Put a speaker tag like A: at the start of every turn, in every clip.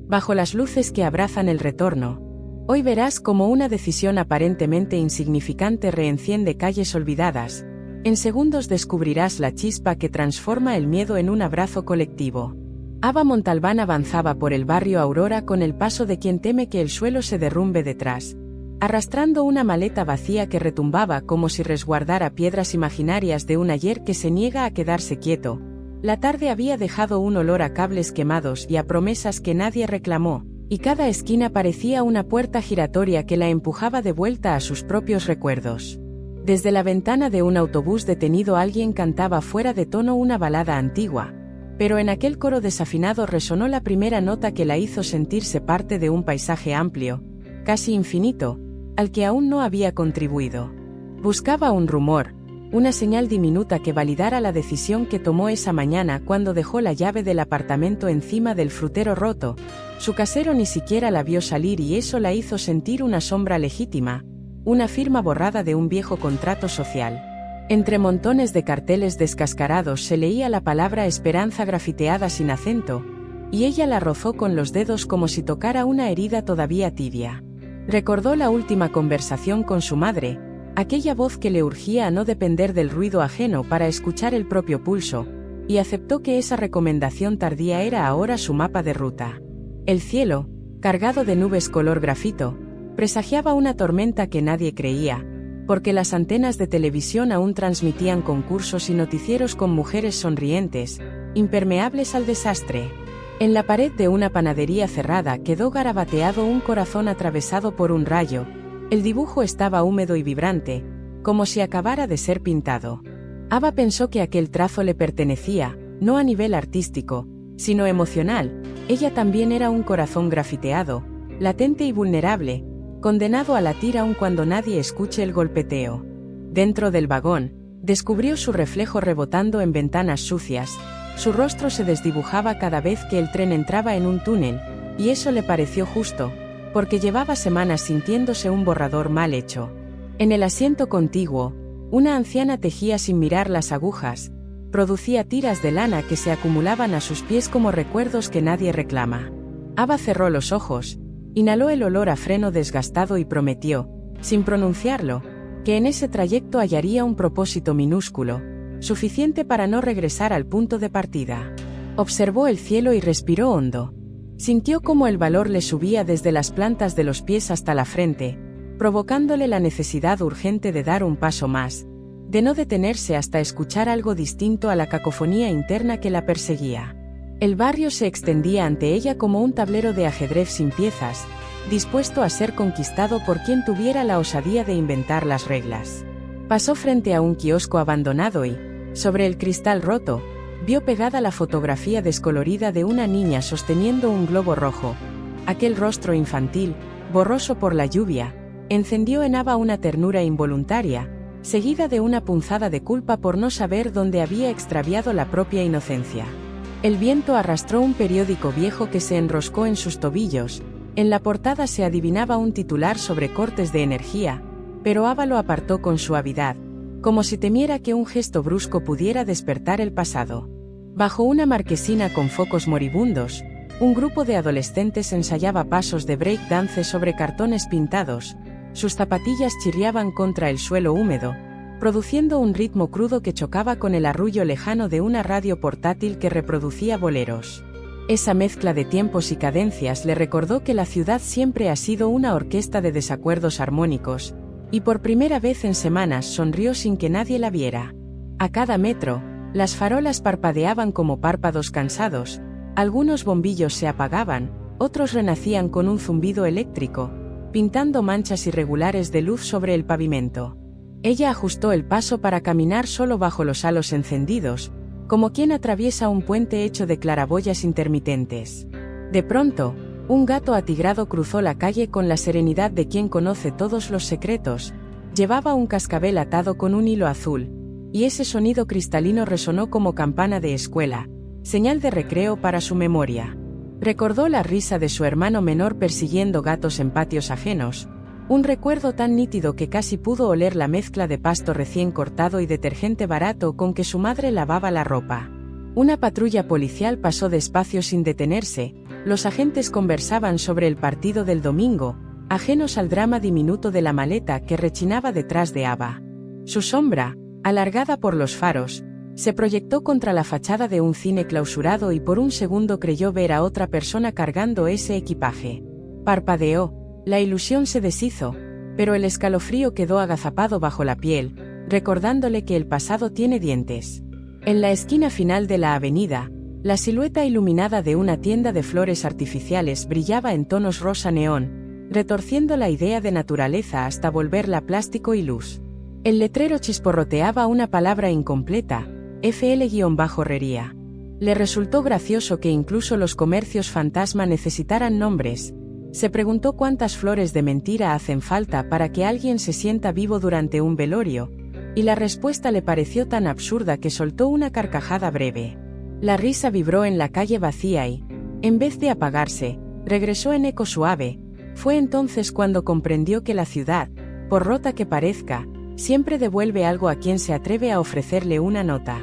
A: bajo las luces que abrazan el retorno. Hoy verás cómo una decisión aparentemente insignificante reenciende calles olvidadas. En segundos descubrirás la chispa que transforma el miedo en un abrazo colectivo. Ava Montalbán avanzaba por el barrio Aurora con el paso de quien teme que el suelo se derrumbe detrás, arrastrando una maleta vacía que retumbaba como si resguardara piedras imaginarias de un ayer que se niega a quedarse quieto. La tarde había dejado un olor a cables quemados y a promesas que nadie reclamó, y cada esquina parecía una puerta giratoria que la empujaba de vuelta a sus propios recuerdos. Desde la ventana de un autobús detenido alguien cantaba fuera de tono una balada antigua, pero en aquel coro desafinado resonó la primera nota que la hizo sentirse parte de un paisaje amplio, casi infinito, al que aún no había contribuido. Buscaba un rumor, una señal diminuta que validara la decisión que tomó esa mañana cuando dejó la llave del apartamento encima del frutero roto. Su casero ni siquiera la vio salir y eso la hizo sentir una sombra legítima, una firma borrada de un viejo contrato social. Entre montones de carteles descascarados se leía la palabra esperanza grafiteada sin acento, y ella la rozó con los dedos como si tocara una herida todavía tibia. Recordó la última conversación con su madre, aquella voz que le urgía a no depender del ruido ajeno para escuchar el propio pulso, y aceptó que esa recomendación tardía era ahora su mapa de ruta. El cielo, cargado de nubes color grafito, presagiaba una tormenta que nadie creía, porque las antenas de televisión aún transmitían concursos y noticieros con mujeres sonrientes, impermeables al desastre. En la pared de una panadería cerrada quedó garabateado un corazón atravesado por un rayo. El dibujo estaba húmedo y vibrante, como si acabara de ser pintado. Ava pensó que aquel trazo le pertenecía, no a nivel artístico, sino emocional. Ella también era un corazón grafiteado, latente y vulnerable, condenado a latir aun cuando nadie escuche el golpeteo. Dentro del vagón, descubrió su reflejo rebotando en ventanas sucias. Su rostro se desdibujaba cada vez que el tren entraba en un túnel, y eso le pareció justo, porque llevaba semanas sintiéndose un borrador mal hecho. En el asiento contiguo, una anciana tejía sin mirar las agujas, producía tiras de lana que se acumulaban a sus pies como recuerdos que nadie reclama. Ava cerró los ojos, inhaló el olor a freno desgastado y prometió, sin pronunciarlo, que en ese trayecto hallaría un propósito minúsculo, suficiente para no regresar al punto de partida. Observó el cielo y respiró hondo. Sintió cómo el valor le subía desde las plantas de los pies hasta la frente, provocándole la necesidad urgente de dar un paso más, de no detenerse hasta escuchar algo distinto a la cacofonía interna que la perseguía. El barrio se extendía ante ella como un tablero de ajedrez sin piezas, dispuesto a ser conquistado por quien tuviera la osadía de inventar las reglas. Pasó frente a un kiosco abandonado y, sobre el cristal roto, vio pegada la fotografía descolorida de una niña sosteniendo un globo rojo. Aquel rostro infantil, borroso por la lluvia, encendió en Ava una ternura involuntaria, seguida de una punzada de culpa por no saber dónde había extraviado la propia inocencia. El viento arrastró un periódico viejo que se enroscó en sus tobillos. En la portada se adivinaba un titular sobre cortes de energía, pero Ava lo apartó con suavidad, como si temiera que un gesto brusco pudiera despertar el pasado. Bajo una marquesina con focos moribundos, un grupo de adolescentes ensayaba pasos de break dance sobre cartones pintados. Sus zapatillas chirriaban contra el suelo húmedo, produciendo un ritmo crudo que chocaba con el arrullo lejano de una radio portátil que reproducía boleros. Esa mezcla de tiempos y cadencias le recordó que la ciudad siempre ha sido una orquesta de desacuerdos armónicos, y por primera vez en semanas sonrió sin que nadie la viera. A cada metro, las farolas parpadeaban como párpados cansados, algunos bombillos se apagaban, otros renacían con un zumbido eléctrico, pintando manchas irregulares de luz sobre el pavimento. Ella ajustó el paso para caminar solo bajo los halos encendidos, como quien atraviesa un puente hecho de claraboyas intermitentes. De pronto, un gato atigrado cruzó la calle con la serenidad de quien conoce todos los secretos. Llevaba un cascabel atado con un hilo azul, y ese sonido cristalino resonó como campana de escuela, señal de recreo para su memoria. Recordó la risa de su hermano menor persiguiendo gatos en patios ajenos, un recuerdo tan nítido que casi pudo oler la mezcla de pasto recién cortado y detergente barato con que su madre lavaba la ropa. Una patrulla policial pasó despacio sin detenerse, los agentes conversaban sobre el partido del domingo, ajenos al drama diminuto de la maleta que rechinaba detrás de Ava. Su sombra, alargada por los faros, se proyectó contra la fachada de un cine clausurado y por un segundo creyó ver a otra persona cargando ese equipaje. Parpadeó, la ilusión se deshizo, pero el escalofrío quedó agazapado bajo la piel, recordándole que el pasado tiene dientes. En la esquina final de la avenida, la silueta iluminada de una tienda de flores artificiales brillaba en tonos rosa neón, retorciendo la idea de naturaleza hasta volverla plástico y luz. El letrero chisporroteaba una palabra incompleta, FL-herrería. Le resultó gracioso que incluso los comercios fantasma necesitaran nombres. Se preguntó cuántas flores de mentira hacen falta para que alguien se sienta vivo durante un velorio, y la respuesta le pareció tan absurda que soltó una carcajada breve. La risa vibró en la calle vacía y, en vez de apagarse, regresó en eco suave. Fue entonces cuando comprendió que la ciudad, por rota que parezca, siempre devuelve algo a quien se atreve a ofrecerle una nota.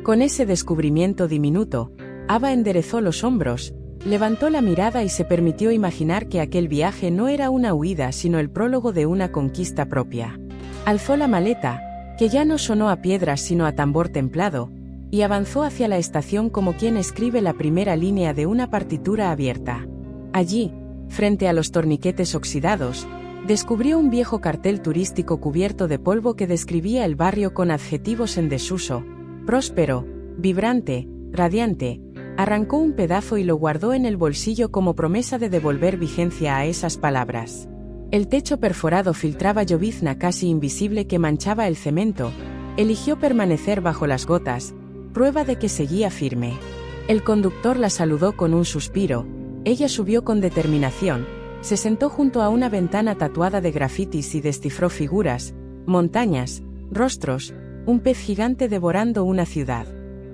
A: Con ese descubrimiento diminuto, Ava enderezó los hombros, levantó la mirada y se permitió imaginar que aquel viaje no era una huida sino el prólogo de una conquista propia. Alzó la maleta, que ya no sonó a piedras sino a tambor templado, y avanzó hacia la estación como quien escribe la primera línea de una partitura abierta. Allí, frente a los torniquetes oxidados, descubrió un viejo cartel turístico cubierto de polvo que describía el barrio con adjetivos en desuso: próspero, vibrante, radiante. Arrancó un pedazo y lo guardó en el bolsillo como promesa de devolver vigencia a esas palabras. El techo perforado filtraba llovizna casi invisible que manchaba el cemento. Eligió permanecer bajo las gotas, prueba de que seguía firme. El conductor la saludó con un suspiro. Ella subió con determinación, se sentó junto a una ventana tatuada de grafitis y descifró figuras, montañas, rostros, un pez gigante devorando una ciudad.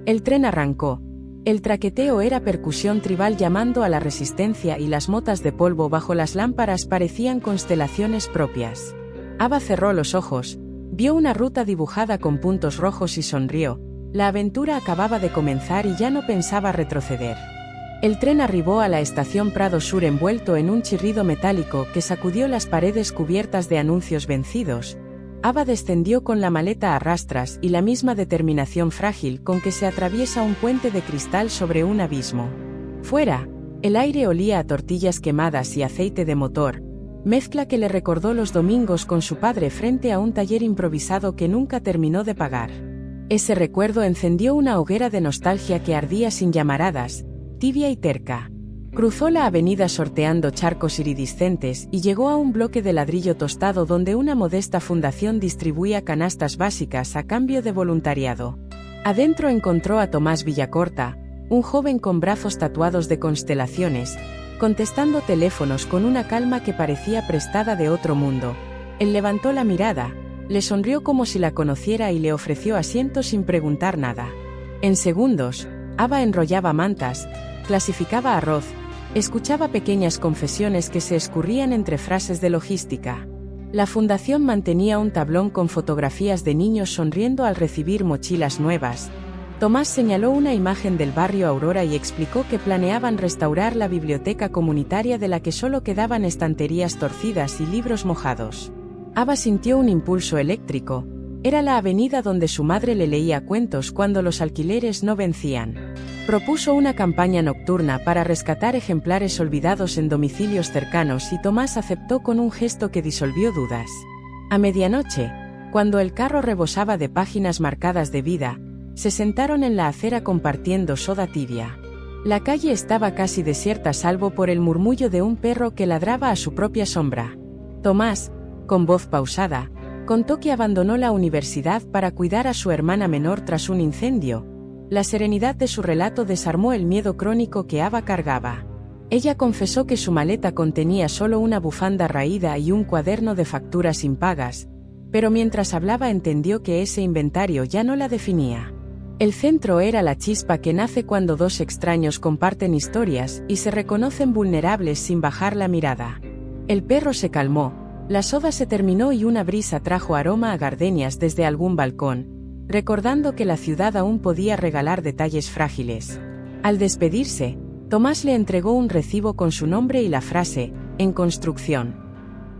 A: El tren arrancó. El traqueteo era percusión tribal llamando a la resistencia y las motas de polvo bajo las lámparas parecían constelaciones propias. Ava cerró los ojos, vio una ruta dibujada con puntos rojos y sonrió. La aventura acababa de comenzar y ya no pensaba retroceder. El tren arribó a la estación Prado Sur envuelto en un chirrido metálico que sacudió las paredes cubiertas de anuncios vencidos. Ava descendió con la maleta a rastras y la misma determinación frágil con que se atraviesa un puente de cristal sobre un abismo. Fuera, el aire olía a tortillas quemadas y aceite de motor, mezcla que le recordó los domingos con su padre frente a un taller improvisado que nunca terminó de pagar. Ese recuerdo encendió una hoguera de nostalgia que ardía sin llamaradas, tibia y terca. Cruzó la avenida sorteando charcos iridiscentes y llegó a un bloque de ladrillo tostado donde una modesta fundación distribuía canastas básicas a cambio de voluntariado. Adentro encontró a Tomás Villacorta, un joven con brazos tatuados de constelaciones, contestando teléfonos con una calma que parecía prestada de otro mundo. Él levantó la mirada, le sonrió como si la conociera y le ofreció asiento sin preguntar nada. En segundos, Ava enrollaba mantas, clasificaba arroz, escuchaba pequeñas confesiones que se escurrían entre frases de logística. La fundación mantenía un tablón con fotografías de niños sonriendo al recibir mochilas nuevas. Tomás señaló una imagen del barrio Aurora y explicó que planeaban restaurar la biblioteca comunitaria de la que solo quedaban estanterías torcidas y libros mojados. Ava sintió un impulso eléctrico. Era la avenida donde su madre le leía cuentos cuando los alquileres no vencían. Propuso una campaña nocturna para rescatar ejemplares olvidados en domicilios cercanos y Tomás aceptó con un gesto que disolvió dudas. A medianoche, cuando el carro rebosaba de páginas marcadas de vida, se sentaron en la acera compartiendo soda tibia. La calle estaba casi desierta salvo por el murmullo de un perro que ladraba a su propia sombra. Tomás, con voz pausada, contó que abandonó la universidad para cuidar a su hermana menor tras un incendio. La serenidad de su relato desarmó el miedo crónico que Ava cargaba. Ella confesó que su maleta contenía solo una bufanda raída y un cuaderno de facturas impagas, pero mientras hablaba entendió que ese inventario ya no la definía. El centro era la chispa que nace cuando dos extraños comparten historias y se reconocen vulnerables sin bajar la mirada. El perro se calmó, la soda se terminó y una brisa trajo aroma a gardenias desde algún balcón, recordando que la ciudad aún podía regalar detalles frágiles. Al despedirse, Tomás le entregó un recibo con su nombre y la frase, en construcción.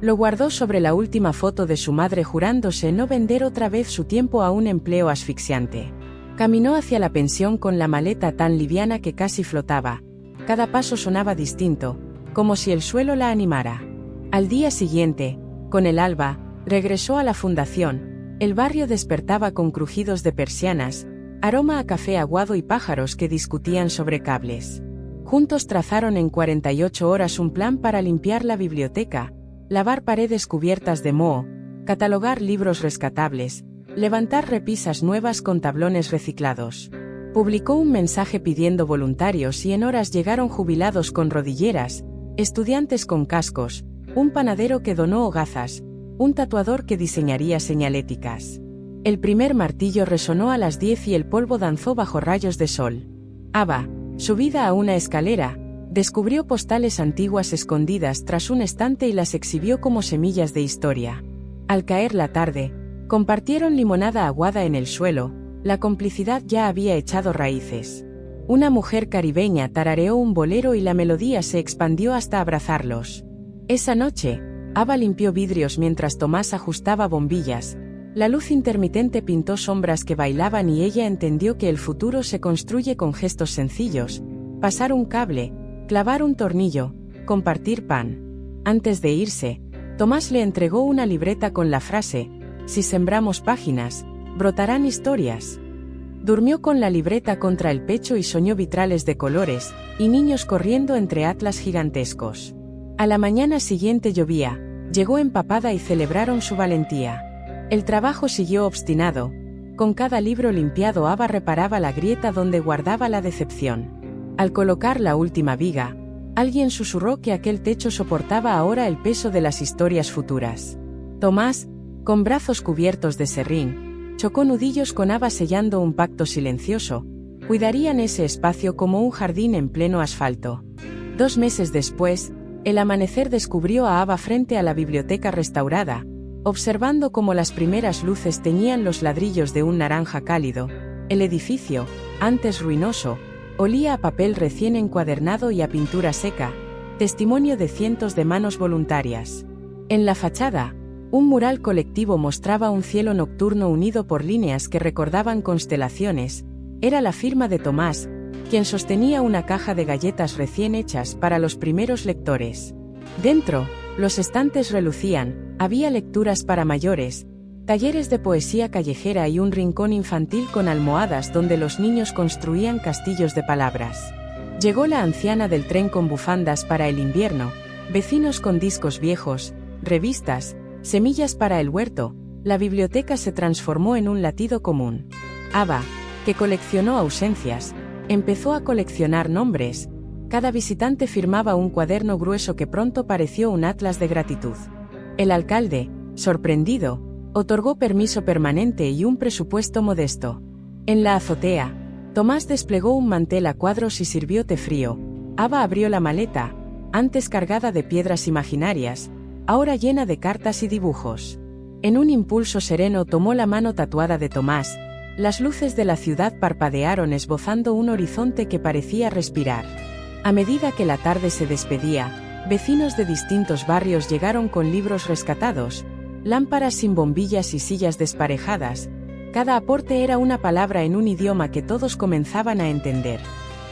A: Lo guardó sobre la última foto de su madre jurándose no vender otra vez su tiempo a un empleo asfixiante. Caminó hacia la pensión con la maleta tan liviana que casi flotaba. Cada paso sonaba distinto, como si el suelo la animara. Al día siguiente, con el alba, regresó a la fundación. El barrio despertaba con crujidos de persianas, aroma a café aguado y pájaros que discutían sobre cables. Juntos trazaron en 48 horas un plan para limpiar la biblioteca, lavar paredes cubiertas de moho, catalogar libros rescatables, levantar repisas nuevas con tablones reciclados. Publicó un mensaje pidiendo voluntarios y en horas llegaron jubilados con rodilleras, estudiantes con cascos, un panadero que donó hogazas, un tatuador que diseñaría señaléticas. El primer martillo resonó a las 10 y el polvo danzó bajo rayos de sol. Ava, subida a una escalera, descubrió postales antiguas escondidas tras un estante y las exhibió como semillas de historia. Al caer la tarde, compartieron limonada aguada en el suelo, la complicidad ya había echado raíces. Una mujer caribeña tarareó un bolero y la melodía se expandió hasta abrazarlos. Esa noche, Ava limpió vidrios mientras Tomás ajustaba bombillas. La luz intermitente pintó sombras que bailaban y ella entendió que el futuro se construye con gestos sencillos: pasar un cable, clavar un tornillo, compartir pan. Antes de irse, Tomás le entregó una libreta con la frase: si sembramos páginas, brotarán historias. Durmió con la libreta contra el pecho y soñó vitrales de colores, y niños corriendo entre atlas gigantescos. A la mañana siguiente llovía, llegó empapada y celebraron su valentía. El trabajo siguió obstinado. Con cada libro limpiado Ava reparaba la grieta donde guardaba la decepción. Al colocar la última viga, alguien susurró que aquel techo soportaba ahora el peso de las historias futuras. Tomás, con brazos cubiertos de serrín, chocó nudillos con Ava sellando un pacto silencioso: cuidarían ese espacio como un jardín en pleno asfalto. 2 meses después, el amanecer descubrió a Ava frente a la biblioteca restaurada, observando cómo las primeras luces teñían los ladrillos de un naranja cálido. El edificio, antes ruinoso, olía a papel recién encuadernado y a pintura seca, testimonio de cientos de manos voluntarias. En la fachada, un mural colectivo mostraba un cielo nocturno unido por líneas que recordaban constelaciones. Era la firma de Tomás, quien sostenía una caja de galletas recién hechas para los primeros lectores. Dentro, los estantes relucían, había lecturas para mayores, talleres de poesía callejera y un rincón infantil con almohadas donde los niños construían castillos de palabras. Llegó la anciana del tren con bufandas para el invierno, vecinos con discos viejos, revistas, semillas para el huerto. La biblioteca se transformó en un latido común. Ava, que coleccionó ausencias, empezó a coleccionar nombres. Cada visitante firmaba un cuaderno grueso que pronto pareció un atlas de gratitud. El alcalde, sorprendido, otorgó permiso permanente y un presupuesto modesto. En la azotea, Tomás desplegó un mantel a cuadros y sirvió té frío. Ava abrió la maleta, antes cargada de piedras imaginarias, ahora llena de cartas y dibujos. En un impulso sereno tomó la mano tatuada de Tomás. Las luces de la ciudad parpadearon esbozando un horizonte que parecía respirar. A medida que la tarde se despedía, vecinos de distintos barrios llegaron con libros rescatados, lámparas sin bombillas y sillas desparejadas. Cada aporte era una palabra en un idioma que todos comenzaban a entender.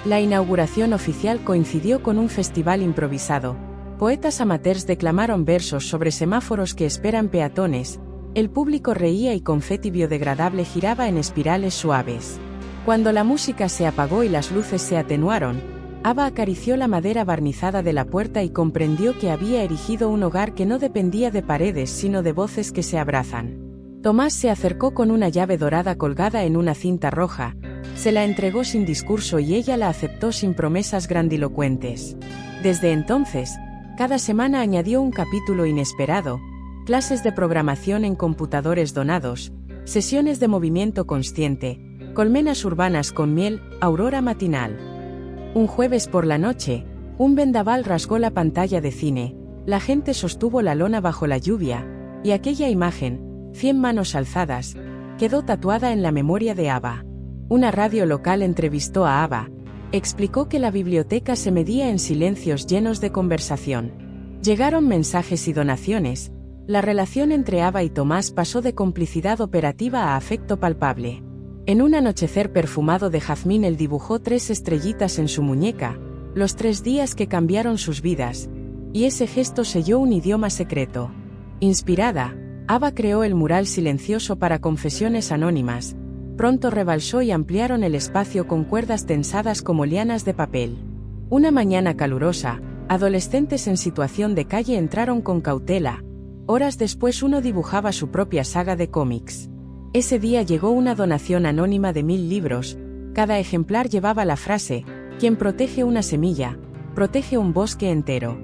A: La inauguración oficial coincidió con un festival improvisado. Poetas amateurs declamaron versos sobre semáforos que esperan peatones. El público reía y confeti biodegradable giraba en espirales suaves. Cuando la música se apagó y las luces se atenuaron, Ava acarició la madera barnizada de la puerta y comprendió que había erigido un hogar que no dependía de paredes sino de voces que se abrazan. Tomás se acercó con una llave dorada colgada en una cinta roja, se la entregó sin discurso y ella la aceptó sin promesas grandilocuentes. Desde entonces, cada semana añadió un capítulo inesperado: clases de programación en computadores donados, sesiones de movimiento consciente, colmenas urbanas con miel, aurora matinal. Un jueves por la noche, un vendaval rasgó la pantalla de cine, la gente sostuvo la lona bajo la lluvia, y aquella imagen, 100 manos alzadas, quedó tatuada en la memoria de Ava. Una radio local entrevistó a Ava, Explicó que la biblioteca se medía en silencios llenos de conversación. Llegaron mensajes y donaciones. La relación entre Ava y Tomás pasó de complicidad operativa a afecto palpable. En un anochecer perfumado de jazmín él dibujó 3 estrellitas en su muñeca, los 3 días que cambiaron sus vidas, y ese gesto selló un idioma secreto. Inspirada, Ava creó el mural silencioso para confesiones anónimas. Pronto rebalsó y ampliaron el espacio con cuerdas tensadas como lianas de papel. Una mañana calurosa, adolescentes en situación de calle entraron con cautela. Horas después uno dibujaba su propia saga de cómics. Ese día llegó una donación anónima de 1000 libros. Cada ejemplar llevaba la frase: quien protege una semilla, protege un bosque entero.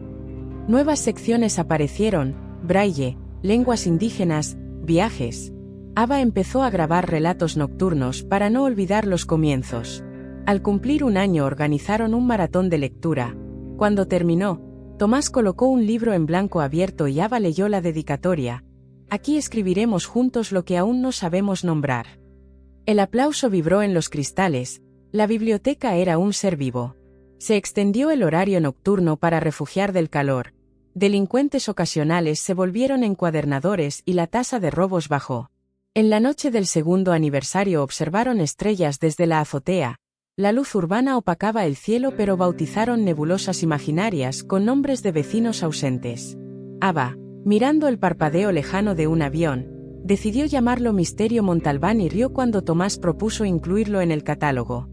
A: Nuevas secciones aparecieron: braille, lenguas indígenas, viajes. Ava empezó a grabar relatos nocturnos para no olvidar los comienzos. Al cumplir 1 año organizaron un maratón de lectura. Cuando terminó, Tomás colocó un libro en blanco abierto y Ava leyó la dedicatoria: aquí escribiremos juntos lo que aún no sabemos nombrar. El aplauso vibró en los cristales. La biblioteca era un ser vivo. Se extendió el horario nocturno para refugiar del calor. Delincuentes ocasionales se volvieron encuadernadores y la tasa de robos bajó. En la noche del 2º aniversario observaron estrellas desde la azotea. La luz urbana opacaba el cielo, pero bautizaron nebulosas imaginarias con nombres de vecinos ausentes. Ava, mirando el parpadeo lejano de un avión, decidió llamarlo Misterio Montalbán y rió cuando Tomás propuso incluirlo en el catálogo.